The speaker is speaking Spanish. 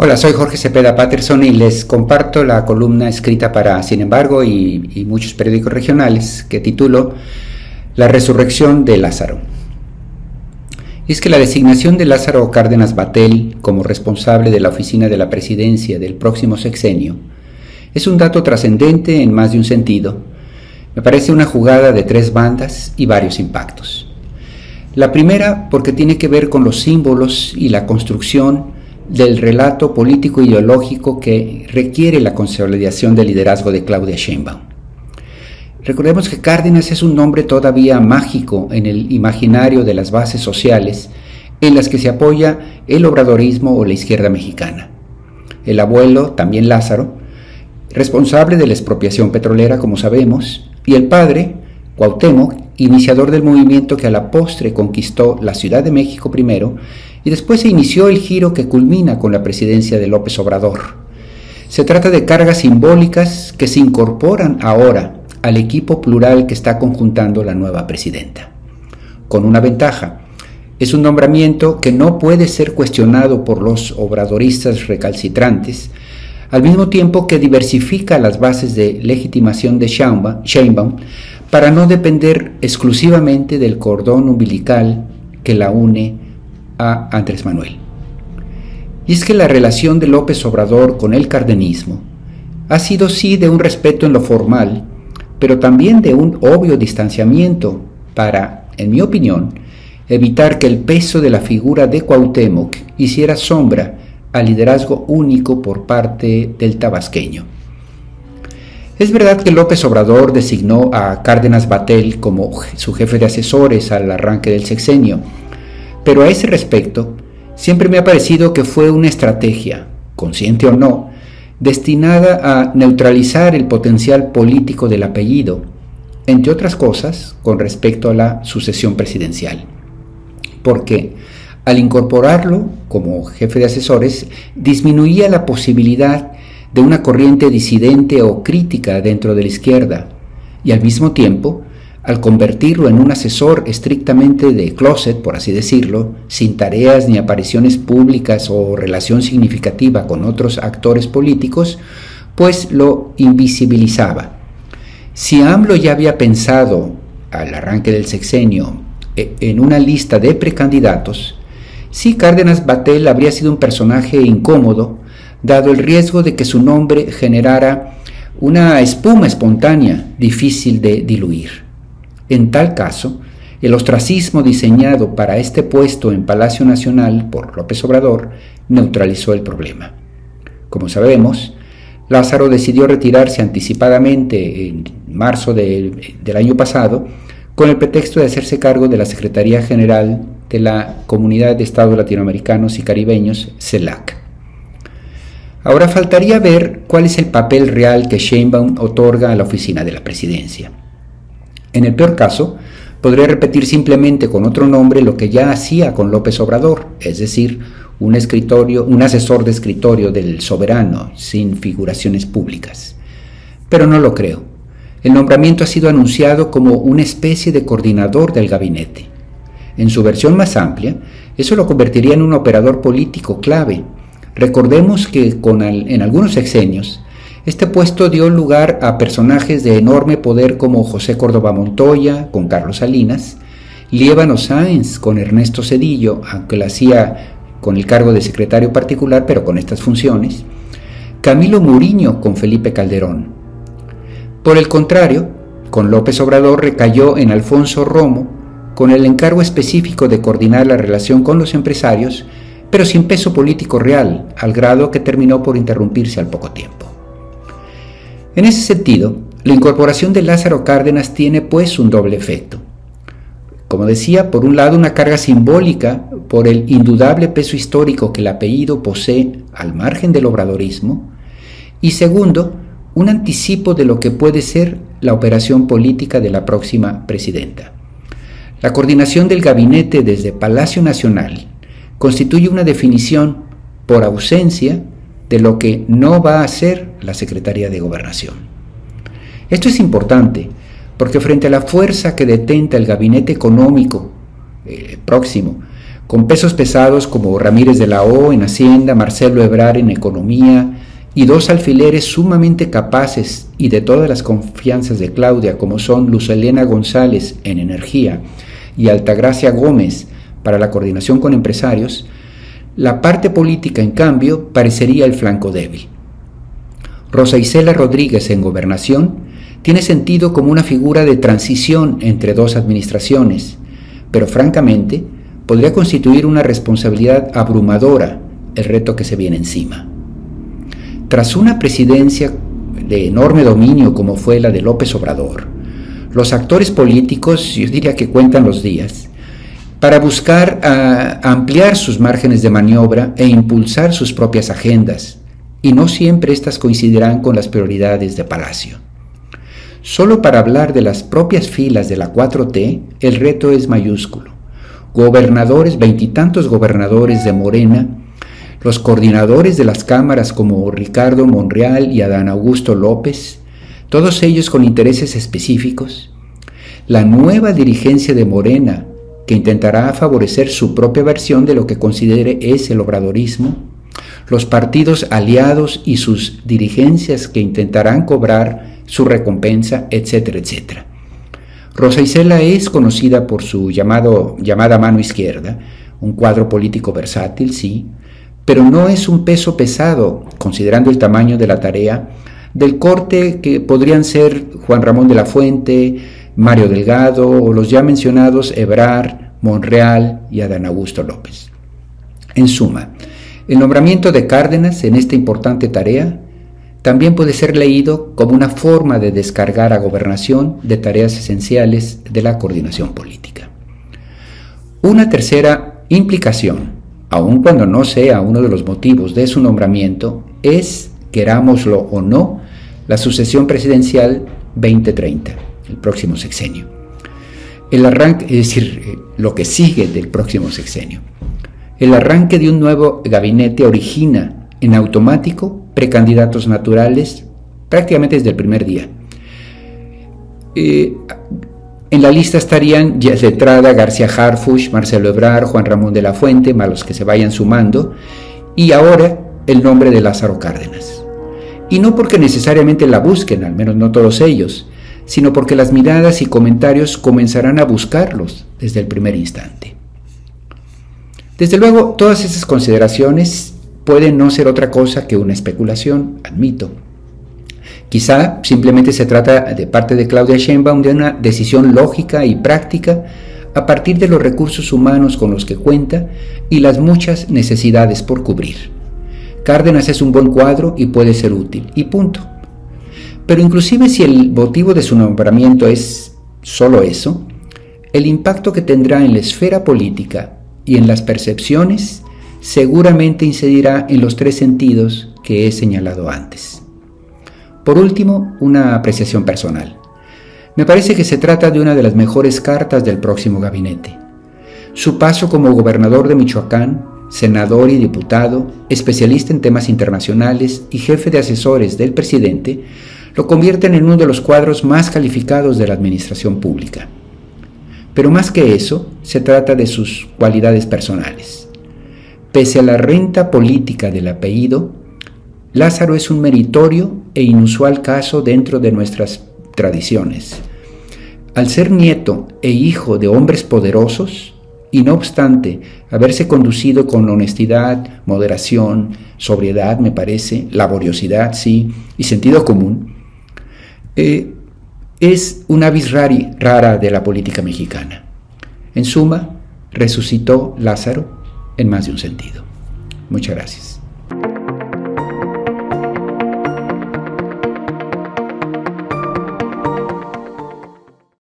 Hola, soy Jorge Cepeda Patterson y les comparto la columna escrita para Sin embargo y muchos periódicos regionales que titulo La resurrección de Lázaro. Y es que la designación de Lázaro Cárdenas Batel como responsable de la oficina de la presidencia del próximo sexenio es un dato trascendente en más de un sentido. Me parece una jugada de tres bandas y varios impactos. La primera porque tiene que ver con los símbolos y la construcción del relato político ideológico que requiere la consolidación del liderazgo de Claudia Sheinbaum. Recordemos que Cárdenas es un nombre todavía mágico en el imaginario de las bases sociales en las que se apoya el obradorismo o la izquierda mexicana. El abuelo, también Lázaro, responsable de la expropiación petrolera, como sabemos, y el padre, Cuauhtémoc, iniciador del movimiento que a la postre conquistó la Ciudad de México primero y después se inició el giro que culmina con la presidencia de López Obrador. Se trata de cargas simbólicas que se incorporan ahora al equipo plural que está conjuntando la nueva presidenta. Con una ventaja: es un nombramiento que no puede ser cuestionado por los obradoristas recalcitrantes, al mismo tiempo que diversifica las bases de legitimación de Sheinbaum para no depender exclusivamente del cordón umbilical que la une a Andrés Manuel. Y es que la relación de López Obrador con el cardenismo ha sido sí de un respeto en lo formal, pero también de un obvio distanciamiento para, en mi opinión, evitar que el peso de la figura de Cuauhtémoc hiciera sombra al liderazgo único por parte del tabasqueño. Es verdad que López Obrador designó a Cárdenas Batel como su jefe de asesores al arranque del sexenio, pero a ese respecto siempre me ha parecido que fue una estrategia, consciente o no, destinada a neutralizar el potencial político del apellido, entre otras cosas con respecto a la sucesión presidencial. Porque al incorporarlo como jefe de asesores disminuía la posibilidad de una corriente disidente o crítica dentro de la izquierda, y al mismo tiempo, al convertirlo en un asesor estrictamente de closet, por así decirlo, sin tareas ni apariciones públicas o relación significativa con otros actores políticos, pues lo invisibilizaba. Si AMLO ya había pensado, al arranque del sexenio, en una lista de precandidatos, sí Cárdenas Batel habría sido un personaje incómodo, dado el riesgo de que su nombre generara una espuma espontánea difícil de diluir. En tal caso, el ostracismo diseñado para este puesto en Palacio Nacional por López Obrador neutralizó el problema. Como sabemos, Lázaro decidió retirarse anticipadamente en marzo del año pasado con el pretexto de hacerse cargo de la Secretaría General de la Comunidad de Estados Latinoamericanos y Caribeños, CELAC. Ahora faltaría ver cuál es el papel real que Sheinbaum otorga a la oficina de la presidencia. En el peor caso, podría repetir simplemente con otro nombre lo que ya hacía con López Obrador, es decir, un asesor de escritorio del soberano, sin figuraciones públicas. Pero no lo creo. El nombramiento ha sido anunciado como una especie de coordinador del gabinete. En su versión más amplia, eso lo convertiría en un operador político clave. Recordemos que en algunos sexenios, este puesto dio lugar a personajes de enorme poder como José Córdoba Montoya con Carlos Salinas, Liévano Sáenz con Ernesto Zedillo, aunque lo hacía con el cargo de secretario particular, pero con estas funciones, Camilo Muriño con Felipe Calderón. Por el contrario, con López Obrador recayó en Alfonso Romo, con el encargo específico de coordinar la relación con los empresarios, pero sin peso político real, al grado que terminó por interrumpirse al poco tiempo. En ese sentido, la incorporación de Lázaro Cárdenas tiene pues un doble efecto. Como decía, por un lado una carga simbólica por el indudable peso histórico que el apellido posee al margen del obradorismo, y segundo, un anticipo de lo que puede ser la operación política de la próxima presidenta. La coordinación del gabinete desde Palacio Nacional constituye una definición por ausencia de lo que no va a ser la Secretaría de Gobernación. Esto es importante porque frente a la fuerza que detenta el gabinete económico próximo, con pesos pesados como Ramírez de la O en Hacienda, Marcelo Ebrard en Economía, y dos alfileres sumamente capaces y de todas las confianzas de Claudia, como son Luz Helena González en Energía y Altagracia Gómez para la coordinación con empresarios, la parte política, en cambio, parecería el flanco débil. Rosa Isela Rodríguez en Gobernación tiene sentido como una figura de transición entre dos administraciones, pero francamente podría constituir una responsabilidad abrumadora el reto que se viene encima. Tras una presidencia de enorme dominio como fue la de López Obrador, los actores políticos, yo diría que cuentan los días, para buscar ampliar sus márgenes de maniobra e impulsar sus propias agendas, y no siempre estas coincidirán con las prioridades de Palacio. Solo para hablar de las propias filas de la 4T, el reto es mayúsculo. Gobernadores, veintitantos gobernadores de Morena, los coordinadores de las cámaras como Ricardo Monreal y Adán Augusto López, todos ellos con intereses específicos, la nueva dirigencia de Morena, que intentará favorecer su propia versión de lo que considere es el obradorismo, los partidos aliados y sus dirigencias que intentarán cobrar su recompensa, etcétera, etcétera. Rosa Isela es conocida por su llamada mano izquierda, un cuadro político versátil, sí, pero no es un peso pesado, considerando el tamaño de la tarea, del corte que podrían ser Juan Ramón de la Fuente, Mario Delgado o los ya mencionados Ebrard, Monreal y Adán Augusto López. En suma, el nombramiento de Cárdenas en esta importante tarea también puede ser leído como una forma de descargar a Gobernación de tareas esenciales de la coordinación política. Una tercera implicación, aun cuando no sea uno de los motivos de su nombramiento, es, querámoslo o no, la sucesión presidencial 2030, el próximo sexenio. El arranque, es decir, lo que sigue del próximo sexenio. El arranque de un nuevo gabinete origina en automático precandidatos naturales prácticamente desde el primer día. En la lista estarían ya de entrada García Harfuch, Marcelo Ebrard, Juan Ramón de la Fuente, más los que se vayan sumando, y ahora el nombre de Lázaro Cárdenas. Y no porque necesariamente la busquen, al menos no todos ellos, sino porque las miradas y comentarios comenzarán a buscarlos desde el primer instante. Desde luego, todas esas consideraciones pueden no ser otra cosa que una especulación, admito. Quizá simplemente se trata de parte de Claudia Sheinbaum de una decisión lógica y práctica a partir de los recursos humanos con los que cuenta y las muchas necesidades por cubrir. Cárdenas es un buen cuadro y puede ser útil, y punto. Pero inclusive si el motivo de su nombramiento es solo eso, el impacto que tendrá en la esfera política y en las percepciones seguramente incidirá en los tres sentidos que he señalado antes. Por último, una apreciación personal. Me parece que se trata de una de las mejores cartas del próximo gabinete. Su paso como gobernador de Michoacán, senador y diputado, especialista en temas internacionales y jefe de asesores del presidente, lo convierten en uno de los cuadros más calificados de la administración pública. Pero más que eso, se trata de sus cualidades personales. Pese a la renta política del apellido, Lázaro es un meritorio e inusual caso dentro de nuestras tradiciones. Al ser nieto e hijo de hombres poderosos, y no obstante haberse conducido con honestidad, moderación, sobriedad, me parece, laboriosidad, sí, y sentido común, es una vis rara de la política mexicana. En suma, resucitó Lázaro en más de un sentido. Muchas gracias.